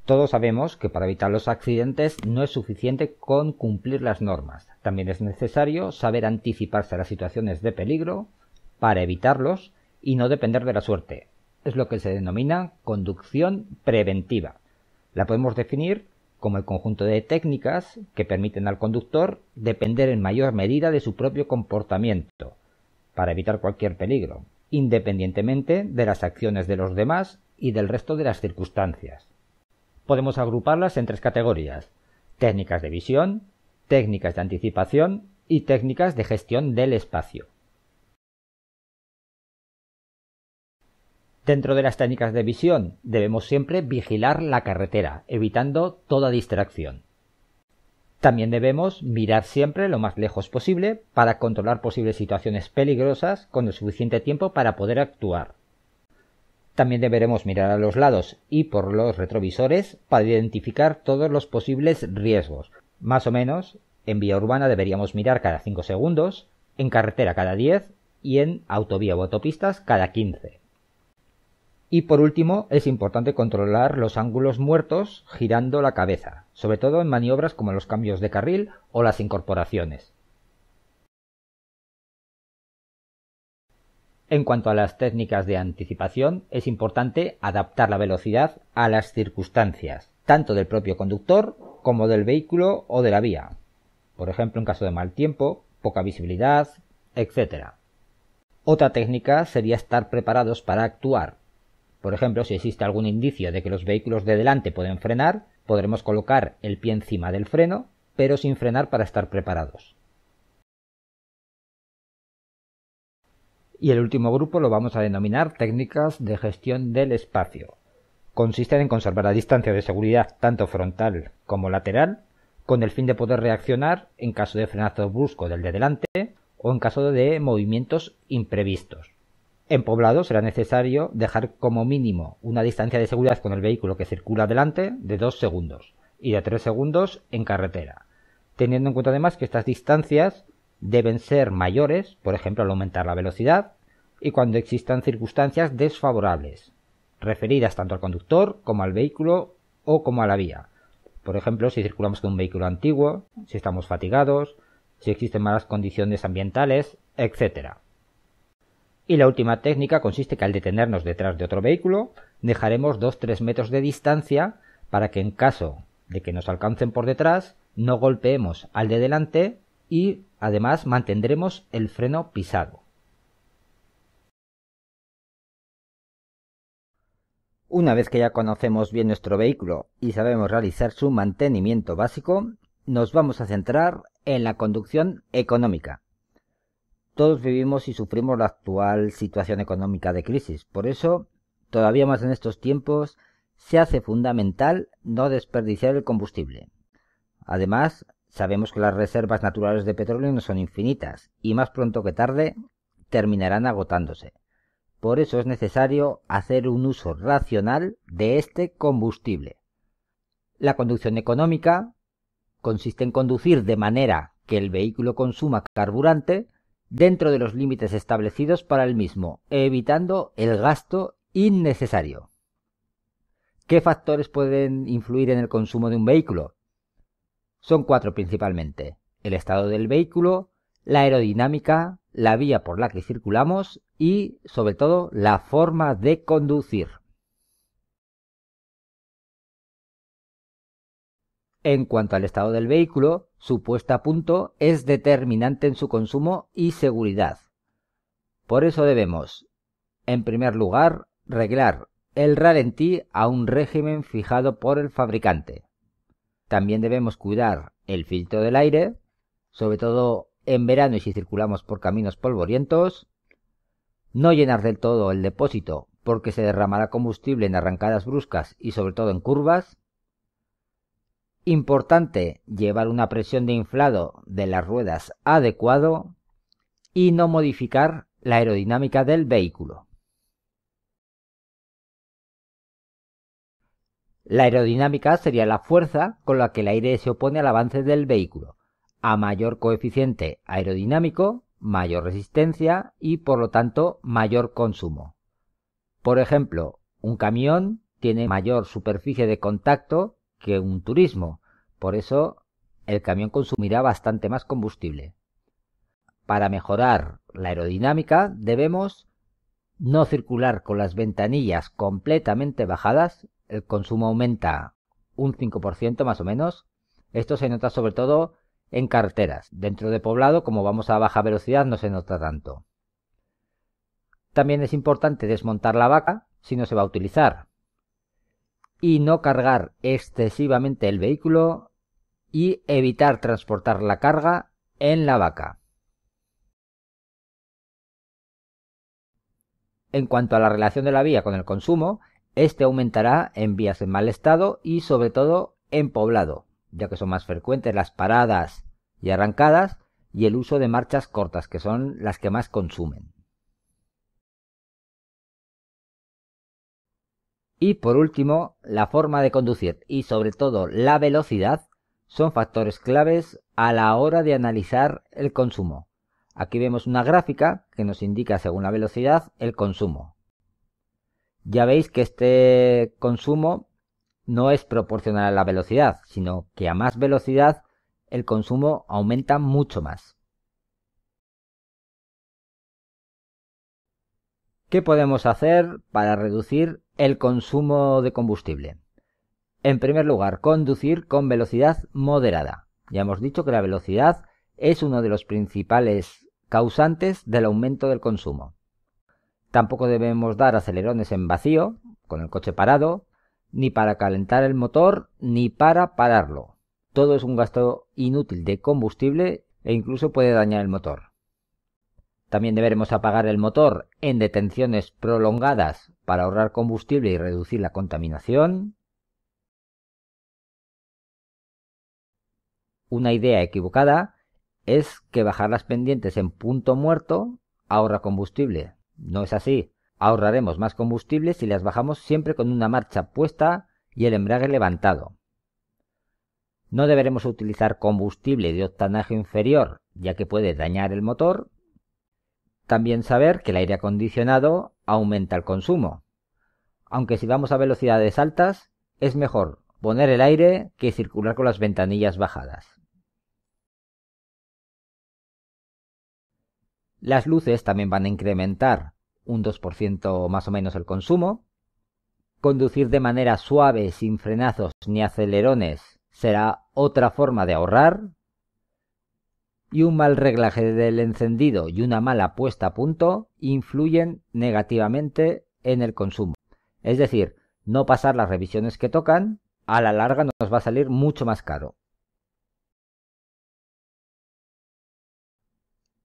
Todos sabemos que para evitar los accidentes no es suficiente con cumplir las normas. También es necesario saber anticiparse a las situaciones de peligro para evitarlos y no depender de la suerte. Es lo que se denomina conducción preventiva. La podemos definir como el conjunto de técnicas que permiten al conductor depender en mayor medida de su propio comportamiento para evitar cualquier peligro, independientemente de las acciones de los demás y del resto de las circunstancias. Podemos agruparlas en tres categorías: técnicas de visión, técnicas de anticipación y técnicas de gestión del espacio. Dentro de las técnicas de visión debemos siempre vigilar la carretera, evitando toda distracción. También debemos mirar siempre lo más lejos posible para controlar posibles situaciones peligrosas con el suficiente tiempo para poder actuar. También deberemos mirar a los lados y por los retrovisores para identificar todos los posibles riesgos. Más o menos, en vía urbana deberíamos mirar cada 5 segundos, en carretera cada 10 y en autovía o autopistas cada 15. Y por último, es importante controlar los ángulos muertos girando la cabeza, sobre todo en maniobras como los cambios de carril o las incorporaciones. En cuanto a las técnicas de anticipación, es importante adaptar la velocidad a las circunstancias, tanto del propio conductor como del vehículo o de la vía. Por ejemplo, en caso de mal tiempo, poca visibilidad, etc. Otra técnica sería estar preparados para actuar. Por ejemplo, si existe algún indicio de que los vehículos de delante pueden frenar, podremos colocar el pie encima del freno, pero sin frenar para estar preparados. Y el último grupo lo vamos a denominar técnicas de gestión del espacio. Consisten en conservar la distancia de seguridad tanto frontal como lateral, con el fin de poder reaccionar en caso de frenazo brusco del de delante o en caso de movimientos imprevistos. En poblado será necesario dejar como mínimo una distancia de seguridad con el vehículo que circula delante de 2 segundos y de 3 segundos en carretera, teniendo en cuenta además que estas distancias deben ser mayores, por ejemplo al aumentar la velocidad, y cuando existan circunstancias desfavorables, referidas tanto al conductor como al vehículo o como a la vía. Por ejemplo, si circulamos con un vehículo antiguo, si estamos fatigados, si existen malas condiciones ambientales, etc. Y la última técnica consiste que al detenernos detrás de otro vehículo, dejaremos 2-3 metros de distancia para que en caso de que nos alcancen por detrás, no golpeemos al de delante y además mantendremos el freno pisado. Una vez que ya conocemos bien nuestro vehículo y sabemos realizar su mantenimiento básico, nos vamos a centrar en la conducción económica. Todos vivimos y sufrimos la actual situación económica de crisis, por eso, todavía más en estos tiempos, se hace fundamental no desperdiciar el combustible. Además, sabemos que las reservas naturales de petróleo no son infinitas y más pronto que tarde terminarán agotándose. Por eso es necesario hacer un uso racional de este combustible. La conducción económica consiste en conducir de manera que el vehículo consuma carburante dentro de los límites establecidos para el mismo, evitando el gasto innecesario. ¿Qué factores pueden influir en el consumo de un vehículo? Son 4 principalmente: el estado del vehículo, la aerodinámica, la vía por la que circulamos y, sobre todo, la forma de conducir. En cuanto al estado del vehículo, su puesta a punto es determinante en su consumo y seguridad. Por eso debemos, en primer lugar, reglar el ralentí a un régimen fijado por el fabricante. También debemos cuidar el filtro del aire, sobre todo en verano y si circulamos por caminos polvorientos. No llenar del todo el depósito porque se derramará combustible en arrancadas bruscas y sobre todo en curvas. Importante llevar una presión de inflado de las ruedas adecuado y no modificar la aerodinámica del vehículo. La aerodinámica sería la fuerza con la que el aire se opone al avance del vehículo. A mayor coeficiente aerodinámico, mayor resistencia y por lo tanto mayor consumo. Por ejemplo, un camión tiene mayor superficie de contacto que un turismo. Por eso el camión consumirá bastante más combustible. Para mejorar la aerodinámica debemos no circular con las ventanillas completamente bajadas. El consumo aumenta un 5% más o menos. Esto se nota sobre todo en carreteras. Dentro de poblado, como vamos a baja velocidad, no se nota tanto. También es importante desmontar la vaca si no se va a utilizar y no cargar excesivamente el vehículo y evitar transportar la carga en la vaca. En cuanto a la relación de la vía con el consumo, este aumentará en vías en mal estado y sobre todo en poblado, ya que son más frecuentes las paradas y arrancadas y el uso de marchas cortas, que son las que más consumen. Y por último, la forma de conducir y sobre todo la velocidad son factores claves a la hora de analizar el consumo. Aquí vemos una gráfica que nos indica según la velocidad el consumo. Ya veis que este consumo no es proporcional a la velocidad, sino que a más velocidad el consumo aumenta mucho más. ¿Qué podemos hacer para reducir el consumo de combustible? En primer lugar, conducir con velocidad moderada. Ya hemos dicho que la velocidad es uno de los principales causantes del aumento del consumo. Tampoco debemos dar acelerones en vacío, con el coche parado, ni para calentar el motor, ni para pararlo. Todo es un gasto inútil de combustible e incluso puede dañar el motor. También deberemos apagar el motor en detenciones prolongadas para ahorrar combustible y reducir la contaminación. Una idea equivocada es que bajar las pendientes en punto muerto ahorra combustible. No es así. Ahorraremos más combustible si las bajamos siempre con una marcha puesta y el embrague levantado. No deberemos utilizar combustible de octanaje inferior, ya que puede dañar el motor. También saber que el aire acondicionado aumenta el consumo. Aunque si vamos a velocidades altas, es mejor poner el aire que circular con las ventanillas bajadas. Las luces también van a incrementar un 2% más o menos el consumo. Conducir de manera suave, sin frenazos ni acelerones, será otra forma de ahorrar. Y un mal reglaje del encendido y una mala puesta a punto influyen negativamente en el consumo. Es decir, no pasar las revisiones que tocan, a la larga nos va a salir mucho más caro.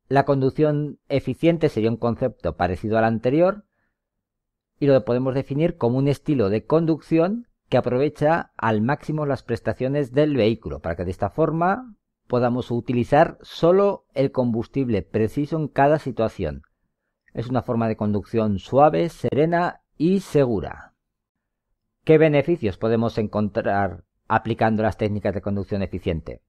La conducción eficiente sería un concepto parecido al anterior y lo podemos definir como un estilo de conducción que aprovecha al máximo las prestaciones del vehículo para que de esta forma podamos utilizar solo el combustible preciso en cada situación. Es una forma de conducción suave, serena y segura. ¿Qué beneficios podemos encontrar aplicando las técnicas de conducción eficiente?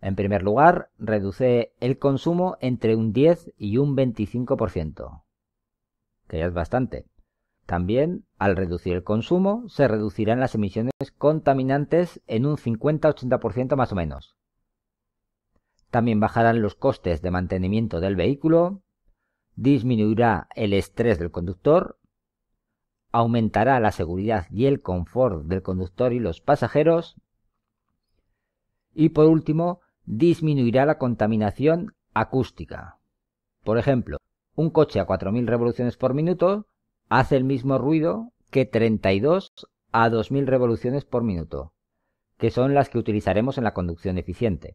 En primer lugar, reduce el consumo entre un 10 y un 25%, que ya es bastante. También, al reducir el consumo, se reducirán las emisiones contaminantes en un 50-80% más o menos. También bajarán los costes de mantenimiento del vehículo, disminuirá el estrés del conductor, aumentará la seguridad y el confort del conductor y los pasajeros, y por último, disminuirá la contaminación acústica. Por ejemplo, un coche a 4.000 revoluciones por minuto hace el mismo ruido que 32 a 2.000 revoluciones por minuto, que son las que utilizaremos en la conducción eficiente.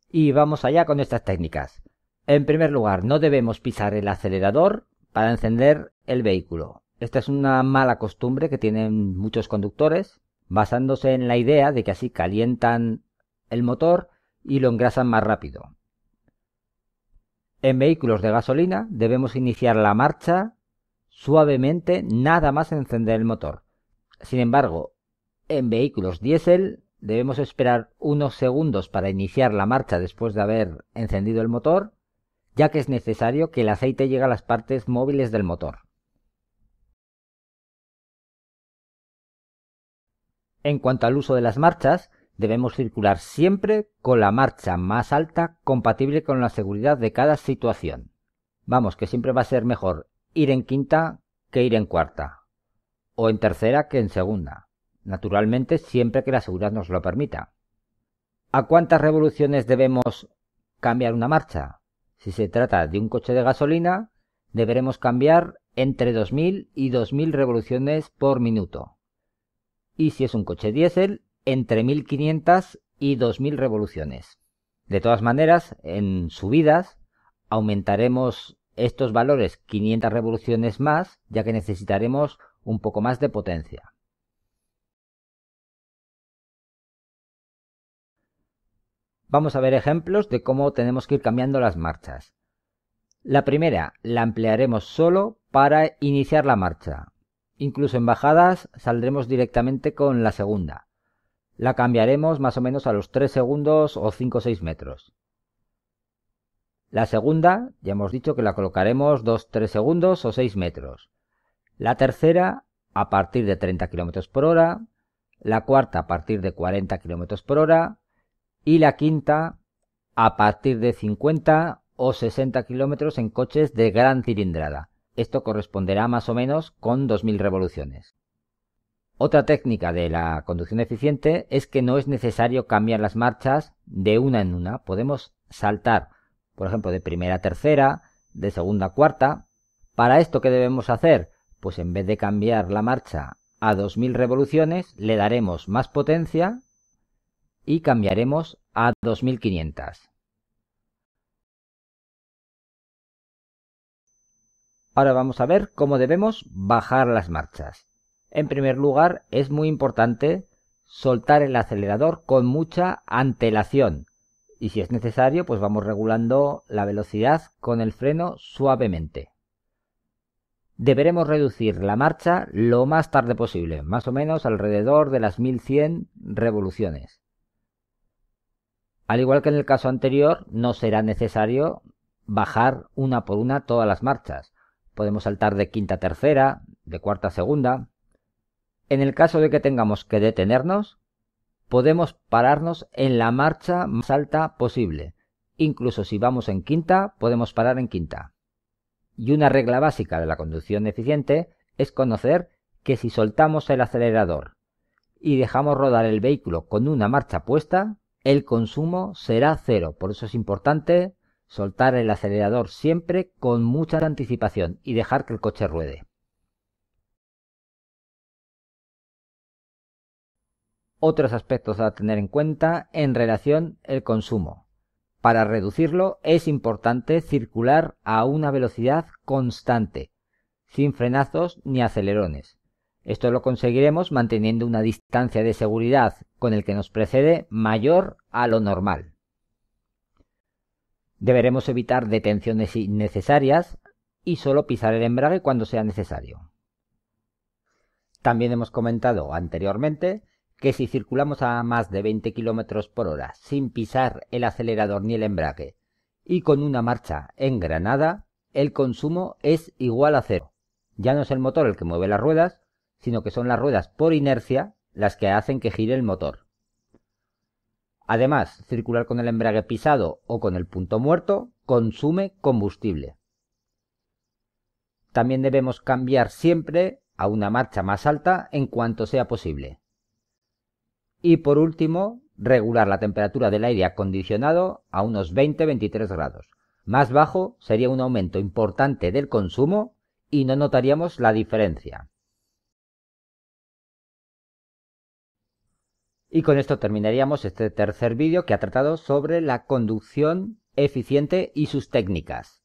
Y vamos allá con estas técnicas. En primer lugar, no debemos pisar el acelerador para encender el vehículo. Esta es una mala costumbre que tienen muchos conductores, basándose en la idea de que así calientan el motor y lo engrasan más rápido. En vehículos de gasolina debemos iniciar la marcha suavemente nada más encender el motor. Sin embargo, en vehículos diésel debemos esperar unos segundos para iniciar la marcha después de haber encendido el motor, ya que es necesario que el aceite llegue a las partes móviles del motor. En cuanto al uso de las marchas, debemos circular siempre con la marcha más alta compatible con la seguridad de cada situación. Vamos, que siempre va a ser mejor ir en quinta que ir en cuarta, o en tercera que en segunda, naturalmente siempre que la seguridad nos lo permita. ¿A cuántas revoluciones debemos cambiar una marcha? Si se trata de un coche de gasolina, deberemos cambiar entre 2000 y 2000 revoluciones por minuto. Y si es un coche diésel, entre 1500 y 2000 revoluciones. De todas maneras, en subidas aumentaremos estos valores 500 revoluciones más, ya que necesitaremos un poco más de potencia. Vamos a ver ejemplos de cómo tenemos que ir cambiando las marchas. La primera la emplearemos solo para iniciar la marcha. Incluso en bajadas saldremos directamente con la segunda. La cambiaremos más o menos a los 3 segundos o 5 o 6 metros. La segunda, ya hemos dicho que la colocaremos 2-3 segundos o 6 metros. La tercera a partir de 30 km por hora. La cuarta a partir de 40 km por hora. Y la quinta a partir de 50 o 60 km en coches de gran cilindrada. Esto corresponderá más o menos con 2000 revoluciones. Otra técnica de la conducción eficiente es que no es necesario cambiar las marchas de una en una. Podemos saltar, por ejemplo, de primera a tercera, de segunda a cuarta. ¿Para esto qué debemos hacer? Pues en vez de cambiar la marcha a 2000 revoluciones, le daremos más potencia y cambiaremos a 2500. Ahora vamos a ver cómo debemos bajar las marchas. En primer lugar, es muy importante soltar el acelerador con mucha antelación. Y si es necesario, pues vamos regulando la velocidad con el freno suavemente. Deberemos reducir la marcha lo más tarde posible, más o menos alrededor de las 1100 revoluciones. Al igual que en el caso anterior, no será necesario bajar una por una todas las marchas. Podemos saltar de quinta a tercera, de cuarta a segunda. En el caso de que tengamos que detenernos, podemos pararnos en la marcha más alta posible. Incluso si vamos en quinta, podemos parar en quinta. Y una regla básica de la conducción eficiente es conocer que si soltamos el acelerador y dejamos rodar el vehículo con una marcha puesta, el consumo será cero. Por eso es importante soltar el acelerador siempre con mucha anticipación y dejar que el coche ruede. Otros aspectos a tener en cuenta en relación al consumo. Para reducirlo es importante circular a una velocidad constante, sin frenazos ni acelerones. Esto lo conseguiremos manteniendo una distancia de seguridad con el que nos precede mayor a lo normal. Deberemos evitar detenciones innecesarias y solo pisar el embrague cuando sea necesario. También hemos comentado anteriormente que si circulamos a más de 20 km por hora sin pisar el acelerador ni el embrague y con una marcha engranada, el consumo es igual a cero. Ya no es el motor el que mueve las ruedas, sino que son las ruedas por inercia las que hacen que gire el motor. Además, circular con el embrague pisado o con el punto muerto consume combustible. También debemos cambiar siempre a una marcha más alta en cuanto sea posible. Y por último, regular la temperatura del aire acondicionado a unos 20-23 grados. Más bajo sería un aumento importante del consumo y no notaríamos la diferencia. Y con esto terminaríamos este tercer vídeo que ha tratado sobre la conducción eficiente y sus técnicas.